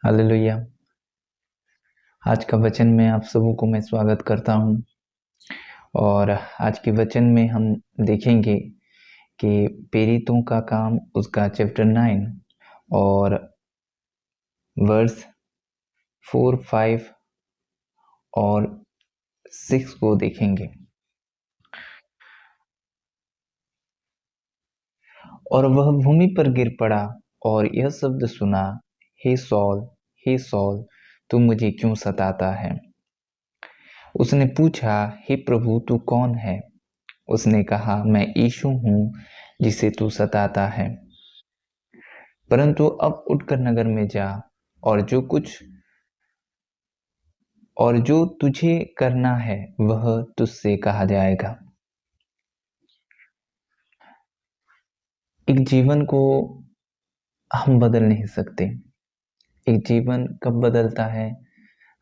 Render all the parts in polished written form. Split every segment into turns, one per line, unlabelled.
Hallelujah. आज का वचन में आप सबों को मैं स्वागत करता हूँ और आज के वचन में हम देखेंगे कि प्रेरितों का काम उसका चैप्टर 9 और वर्स 4, 5 और 6 को देखेंगे। और वह भूमि पर गिर पड़ा और यह शब्द सुना, हे सौल, तू मुझे क्यों सताता है? उसने पूछा, हे प्रभु, तू कौन है? उसने कहा, मैं यीशु हूँ जिसे तू सताता है। परंतु अब उठकर नगर में जा और जो तुझे करना है वह तुझसे कहा जाएगा। एक जीवन को हम बदल नहीं सकते। एक जीवन कब बदलता है?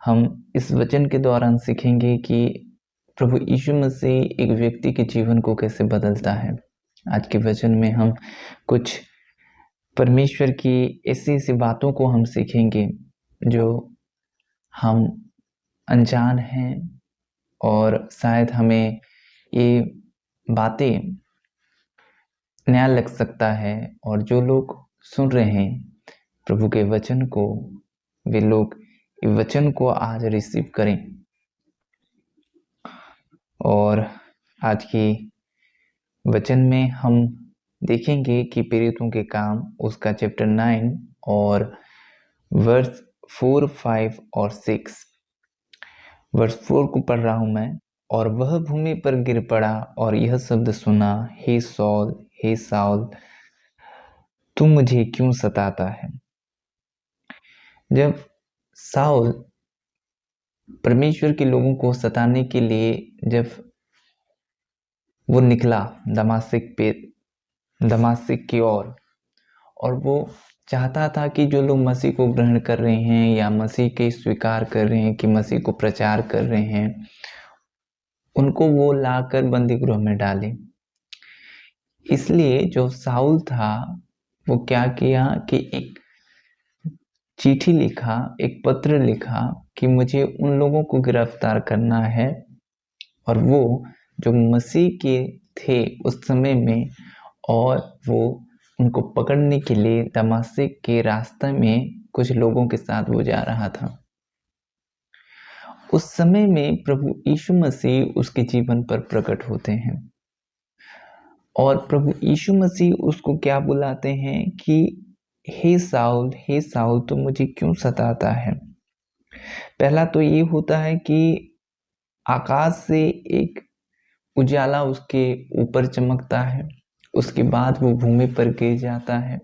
हम इस वचन के दौरान सीखेंगे कि प्रभु यीशु मसीह एक व्यक्ति के जीवन को कैसे बदलता है। आज के वचन में हम कुछ परमेश्वर की ऐसी बातों को हम सीखेंगे जो हम अनजान हैं और शायद हमें ये बातें नया लग सकता है। और जो लोग सुन रहे हैं प्रभु के वचन को, वे लोग इस वचन को आज रिसीव करें। और आज की वचन में हम देखेंगे कि प्रेरितों के काम उसका चैप्टर 9 और वर्स 4, 5 और 6। वर्स 4 को पढ़ रहा हूं मैं। और वह भूमि पर गिर पड़ा और यह शब्द सुना, हे साउल, तू मुझे क्यों सताता है? जब साउल परमेश्वर के लोगों को सताने के लिए जब वो निकला दमाश्क की ओर, और वो चाहता था कि जो लोग मसीह को ग्रहण कर रहे हैं या मसीह के स्वीकार कर रहे हैं, कि मसीह को प्रचार कर रहे हैं, उनको वो लाकर बंदी गृह में डाले। इसलिए जो साउल था वो क्या किया कि एक चिट्ठी लिखा, एक पत्र लिखा कि मुझे उन लोगों को गिरफ्तार करना है, और वो जो मसीह के थे उस समय में, और वो उनको पकड़ने के लिए दमाश्क के रास्ते में कुछ लोगों के साथ वो जा रहा था। उस समय में प्रभु यीशु मसीह उसके जीवन पर प्रकट होते हैं और प्रभु यीशु मसीह उसको क्या बुलाते हैं कि हे साउल, तुम मुझे क्यों सताता है? पहला तो ये होता है कि आकाश से एक उजाला उसके ऊपर चमकता है, उसके बाद वो भूमि पर गिर जाता है।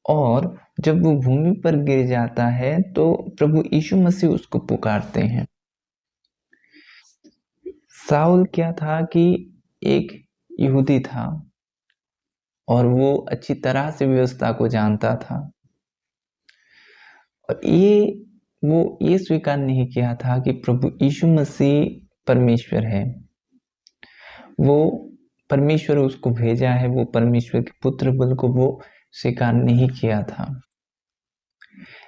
और जब वो भूमि पर गिर जाता है तो प्रभु यीशु मसीह उसको पुकारते हैं। साउल क्या था कि एक यहूदी था और वो अच्छी तरह से व्यवस्था को जानता था, और वो ये स्वीकार नहीं किया था कि प्रभु यीशु मसीह परमेश्वर है। वो परमेश्वर उसको भेजा है, वो परमेश्वर के पुत्र बल को वो स्वीकार नहीं किया था।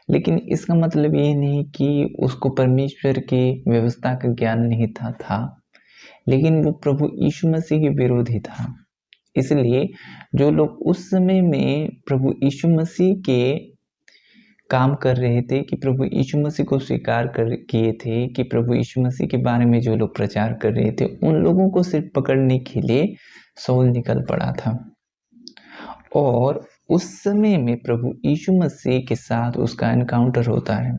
लेकिन इसका मतलब ये नहीं कि उसको परमेश्वर की व्यवस्था का ज्ञान नहीं था, लेकिन वो प्रभु यीशु मसीह के विरोधी था। इसलिए जो लोग उस समय में प्रभु यीशु मसीह के काम कर रहे थे, कि प्रभु यीशु मसीह को स्वीकार किए थे, कि प्रभु यीशु मसीह के बारे में जो लोग प्रचार कर रहे थे, उन लोगों को सिर्फ पकड़ने के लिए साउल निकल पड़ा था। और उस समय में प्रभु यीशु मसीह के साथ उसका एनकाउंटर होता है।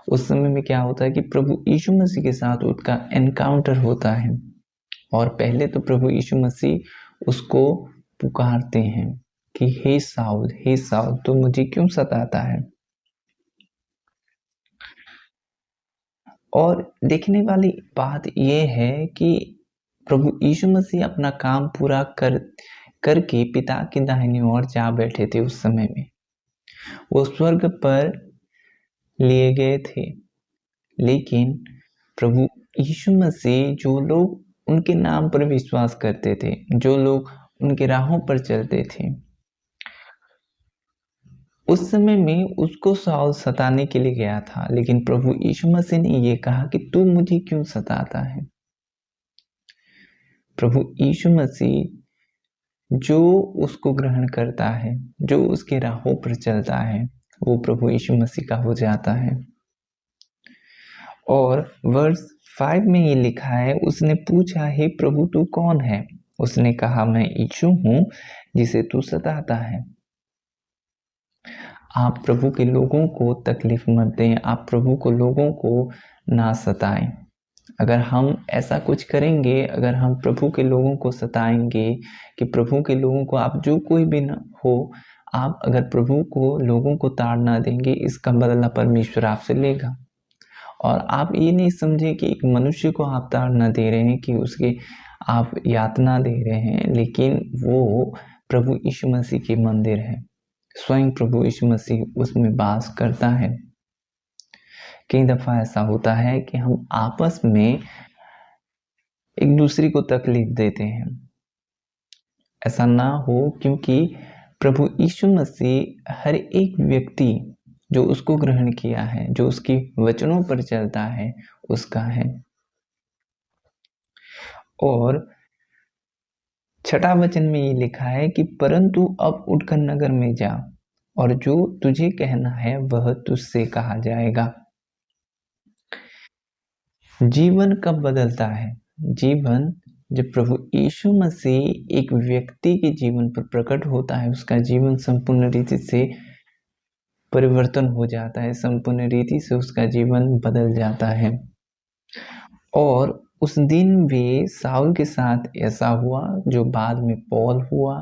उस समय में क्या होता है कि प्रभु यीशु मसीह के साथ उसका एनकाउंटर होता है, और पहले तो प्रभु यीशु मसीह उसको पुकारते हैं कि हे साउल, तो मुझे क्यों सताता है? और देखने वाली बात यह है कि प्रभु यीशु मसीह अपना काम पूरा करके पिता की दाहिनी ओर जा बैठे थे। उस समय में वो स्वर्ग पर लिए गए थे, लेकिन प्रभु यीशु मसीह जो लोग उनके नाम पर विश्वास करते थे, जो लोग उनके राहों पर चलते थे, उस समय में उसको शाऊल सताने के लिए गया था, लेकिन प्रभु यीशु मसीह ने ये कहा कि तू मुझे क्यों सताता है। प्रभु यीशु मसीह जो उसको ग्रहण करता है, जो उसके राहों पर चलता है, वो प्रभु यीशु मसीह का हो जाता है। और वर्स 5 में ये लिखा है, उसने पूछा, हे प्रभु तू कौन है? उसने कहा, मैं यीशु हूँ जिसे तू सताता है। आप प्रभु के लोगों को तकलीफ मत दें, आप प्रभु को लोगों को ना सताएं। अगर हम ऐसा कुछ करेंगे, अगर हम प्रभु के लोगों को सताएंगे कि प्रभु के लोगों को, आप जो कोई भी न हो, आप अगर प्रभु को लोगों को ताड़ना देंगे, इसका बदला परमेश्वर आपसे लेगा। और आप ये नहीं समझे कि एक मनुष्य को आप ताड़ना दे रहे हैं, कि उसके आप यातना दे रहे हैं, लेकिन वो प्रभु यीशु मसीह की मंदिर है। स्वयं प्रभु यीशु मसीह उसमें वास करता है। कई दफा ऐसा होता है कि हम आपस में एक दूसरे को तकलीफ देते हैं। ऐसा ना हो, क्योंकि प्रभु यीशु मसीह हर एक व्यक्ति जो उसको ग्रहण किया है, जो उसकी वचनों पर चलता है, उसका है। और 6 वचन में ये लिखा है कि परंतु अब उठकर नगर में जा, और जो तुझे कहना है वह तुझसे कहा जाएगा। जीवन कब बदलता है? जीवन जब प्रभु यीशु मसीह एक व्यक्ति के जीवन पर प्रकट होता है, उसका जीवन संपूर्ण रीति से परिवर्तन हो जाता है, संपूर्ण रीति से उसका जीवन बदल जाता है। और उस दिन भी शाऊल के साथ ऐसा हुआ जो बाद में पौल हुआ,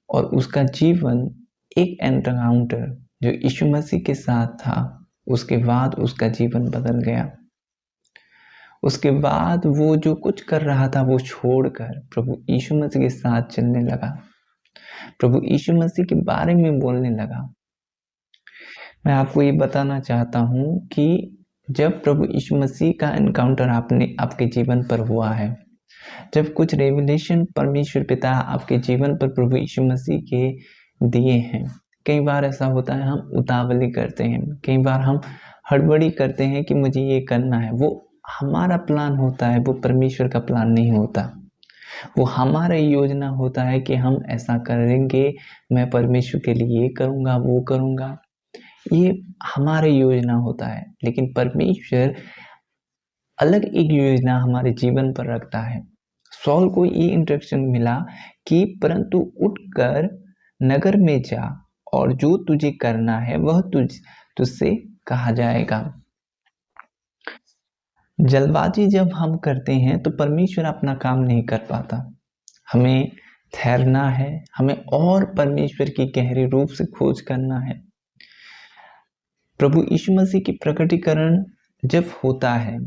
और उसका जीवन एक एनकाउंटर जो यीशु मसीह के साथ था, उसके बाद उसका जीवन बदल गया। उसके बाद वो जो कुछ कर रहा था वो छोड़कर प्रभु यीशु मसीह के साथ चलने लगा, प्रभु यीशु मसीह के बारे में बोलने लगा। मैं आपको ये बताना चाहता हूँ कि जब प्रभु यीशु मसीह का एनकाउंटर आपके जीवन पर हुआ है, जब कुछ रेवलेशन परमेश्वर पिता आपके जीवन पर प्रभु यीशु मसीह के दिए हैं, कई बार ऐसा होता है हम उतावली करते हैं, कई बार हम हड़बड़ी करते हैं कि मुझे ये करना है। वो हमारा प्लान होता है, वो परमेश्वर का प्लान नहीं होता। वो हमारा योजना होता है कि हम ऐसा करेंगे, मैं परमेश्वर के लिए ये करूँगा, वो करूँगा। ये हमारा योजना होता है, लेकिन परमेश्वर अलग एक योजना हमारे जीवन पर रखता है। सॉल को ये इंस्ट्रक्शन मिला कि परंतु उठकर नगर में जा, और जो तुझे करना है वह तुझसे कहा जाएगा। जल्दबाजी जब हम करते हैं तो परमेश्वर अपना काम नहीं कर पाता। हमें ठहरना है, हमें और परमेश्वर की गहरे रूप से खोज करना है। प्रभु यीशु मसीह की प्रकटीकरण जब होता है,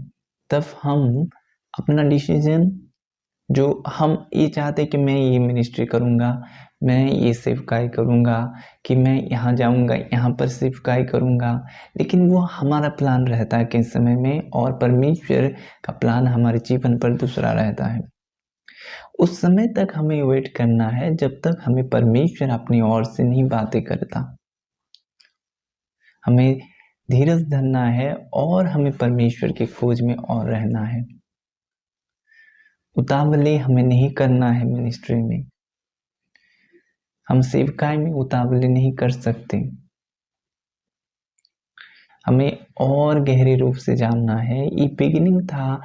तब हम अपना डिसीजन, जो हम ये चाहते कि मैं ये मिनिस्ट्री करूँगा, मैं ये सेवकाई करूँगा, कि मैं यहाँ जाऊँगा, यहाँ पर सेवकाई करूँगा, लेकिन वो हमारा प्लान रहता है किस समय में, और परमेश्वर का प्लान हमारे जीवन पर दूसरा रहता है। उस समय तक हमें वेट करना है जब तक हमें परमेश्वर अपनी ओर से नहीं बातें करता। हमें धीरज धरना है और हमें परमेश्वर की खोज में और रहना है। उतावले हमें नहीं करना है मिनिस्ट्री में। हम सेवकाई में उतावले नहीं कर सकते। हमें और गहरे रूप से जानना है। ये बिगिनिंग था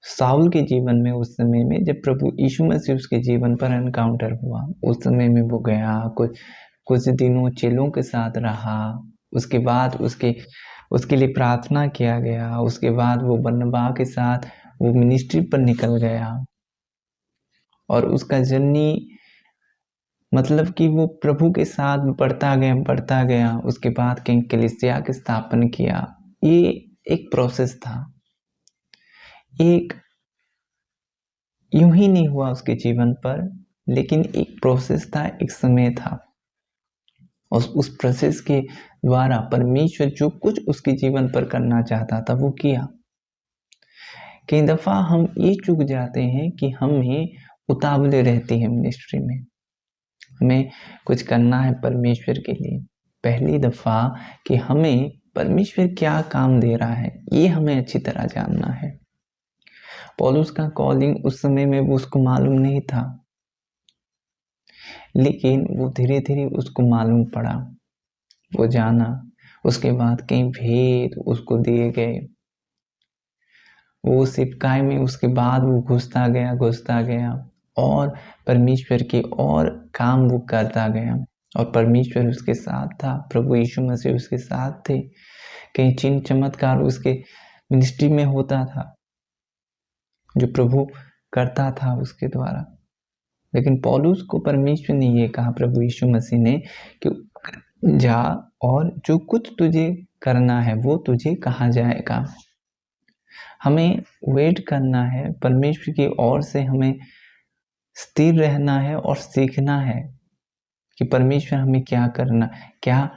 शाऊल के जीवन में, उस समय में जब प्रभु यीशु मसीह उसके जीवन पर एनकाउंटर हुआ। उस समय में वो गया, कुछ दिनों चेलों के साथ रहा, उसके बाद उसके लिए प्रार्थना किया गया, उसके बाद वो बरनबा के साथ वो मिनिस्ट्री पर निकल गया, और उसका जर्नी मतलब कि वो प्रभु के साथ बढ़ता गया। उसके बाद किंग कलीसिया की स्थापना किया। ये एक प्रोसेस था, एक यूं ही नहीं हुआ उसके जीवन पर, लेकिन एक प्रोसेस था, एक समय था। और उस प्रोसेस के द्वारा परमेश्वर जो कुछ उसके जीवन पर करना चाहता था वो किया। कई दफा हम ये चूक जाते हैं कि हमें उतावले रहती है मिनिस्ट्री में। हमें कुछ करना है परमेश्वर के लिए। पहली दफा कि हमें परमेश्वर क्या काम दे रहा है ये हमें अच्छी तरह जानना है। पौलुस का कॉलिंग उस समय में वो उसको मालूम नहीं था, लेकिन वो धीरे धीरे उसको मालूम पड़ा, वो जाना। उसके बाद कई भेद उसको दिए गए, वो सिपकाई में उसके बाद वो घुसता गया और परमेश्वर के और काम वो करता गया और परमेश्वर उसके साथ था। प्रभु यीशु मसीह उसके साथ थे। कई चिन्ह चमत्कार उसके मिनिस्ट्री में होता था जो प्रभु करता था उसके द्वारा। लेकिन पौलुस को परमेश्वर ने ये कहा, प्रभु यीशु मसीह ने, कि जा और जो कुछ तुझे करना है वो तुझे कहा जाएगा। हमें वेट करना है परमेश्वर की ओर से, हमें स्थिर रहना है और सीखना है कि परमेश्वर हमें क्या करना, क्या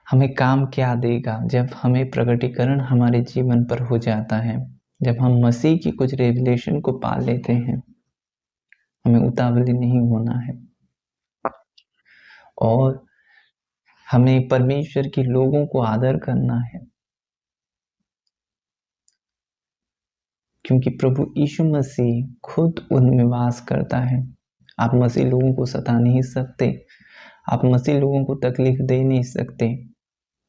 हमें काम क्या देगा। जब हमें प्रकटीकरण हमारे जीवन पर हो जाता है, जब हम मसीह की कुछ रेवलेशन को पा लेते हैं, हमें उतावली नहीं होना है और हमें परमेश्वर के लोगों को आदर करना है, क्योंकि प्रभु यीशु मसीह खुद उनमें वास करता है। आप मसीह लोगों को सता नहीं सकते, आप मसीह लोगों को तकलीफ दे नहीं सकते,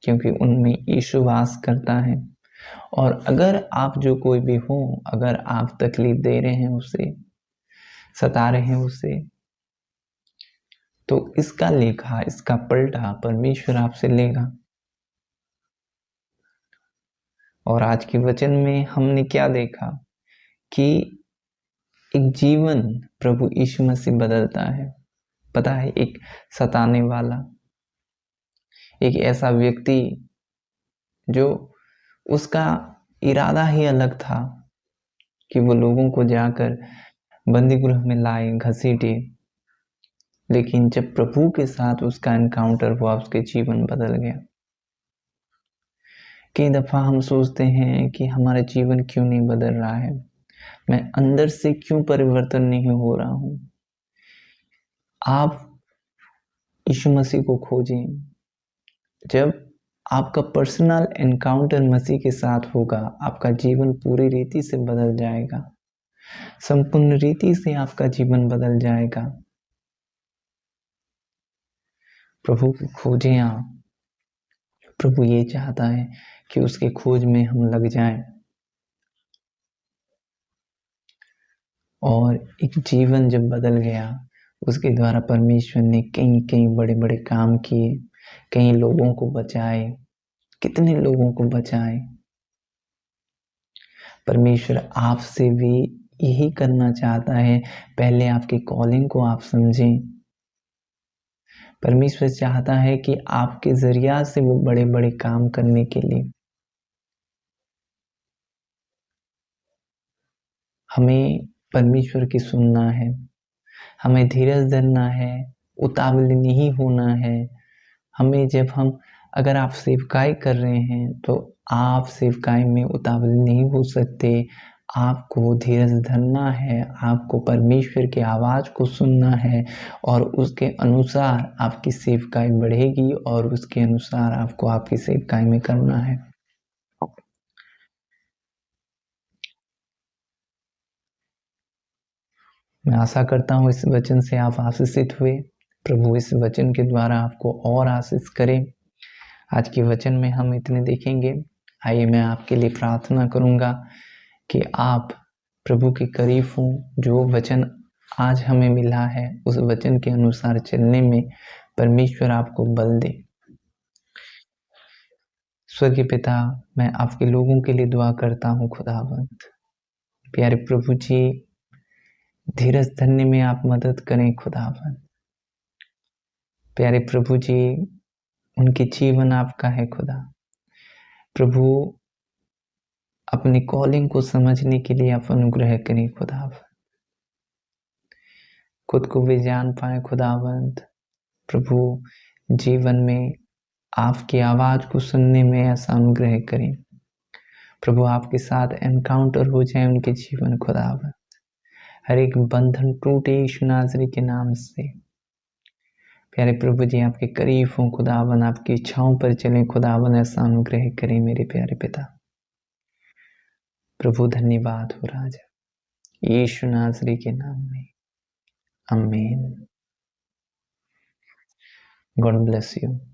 क्योंकि उनमें यीशु वास करता है। और अगर आप जो कोई भी हो, अगर आप तकलीफ दे रहे हैं उसे, सता रहे हैं उसे, तो इसका लेखा, इसका पलटा परमेश्वर आपसे लेगा। और आज के वचन में हमने क्या देखा कि एक जीवन प्रभु यीशु मसीह बदलता है। पता है, एक सताने वाला, एक ऐसा व्यक्ति जो उसका इरादा ही अलग था कि वो लोगों को जाकर बंदी गृह में लाए, घसीटे, लेकिन जब प्रभु के साथ उसका एनकाउंटर हुआ, उसके जीवन बदल गया। कई दफा हम सोचते हैं कि हमारा जीवन क्यों नहीं बदल रहा है, मैं अंदर से क्यों परिवर्तन नहीं हो रहा हूं। आप यीशु मसीह को खोजें। जब आपका पर्सनल एनकाउंटर मसीह के साथ होगा, आपका जीवन पूरी रीति से बदल जाएगा, संपूर्ण रीति से आपका जीवन बदल जाएगा। प्रभु को खोजें आप। प्रभु ये चाहता है कि उसके खोज में हम लग जाएं और एक जीवन जब बदल गया, उसके द्वारा परमेश्वर ने कई कई बड़े बड़े काम किए, कई लोगों को बचाए, कितने लोगों को बचाए। परमेश्वर आपसे भी यही करना चाहता है। पहले आपकी कॉलिंग को आप समझें। परमेश्वर चाहता है कि आपके जरिया से वो बड़े बड़े काम करने के लिए हमें परमेश्वर की सुनना है, हमें धीरज धरना है, उतावली नहीं होना है। हमें जब हम, अगर आप सेवकाई कर रहे हैं तो आप सेवकाई में उतावली नहीं हो सकते। आपको धीरज धरना है, आपको परमेश्वर की आवाज़ को सुनना है और उसके अनुसार आपकी सेवकाई बढ़ेगी और उसके अनुसार आपको आपकी सेवकाई में करना है। मैं आशा करता हूँ इस वचन से आप आशीषित हुए। प्रभु इस वचन के द्वारा आपको और आशीष करें। आज के वचन में हम इतने देखेंगे। आइए मैं आपके लिए प्रार्थना करूंगा कि आप प्रभु के करीब हों। जो वचन आज हमें मिला है उस वचन के अनुसार चलने में परमेश्वर आपको बल दे। स्वर्गीय पिता, मैं आपके लोगों के लिए दुआ करता हूँ खुदावंद। प्यारे प्रभु जी, धीरज धरने में आप मदद करें खुदावंद। प्यारे प्रभु जी, उनके जीवन आपका है खुदा। प्रभु, अपनी कॉलिंग को समझने के लिए आप अनुग्रह करें खुदावंद। खुद को भी जान पाए खुदावंद। प्रभु, जीवन में आपकी आवाज को सुनने में ऐसा अनुग्रह करें। प्रभु, आपके साथ एनकाउंटर हो जाए उनके जीवन खुदावंद। हर एक बंधन टूटे यीशु नासरी के नाम से। प्यारे प्रभु जी, आपके करीब हों खुदावन, आपकी इच्छाओं पर चलें खुदावन, ऐसा अनुग्रह करें मेरे प्यारे पिता। प्रभु धन्यवाद हो राजा, यीशु नासरी के नाम में, आमीन। God bless you.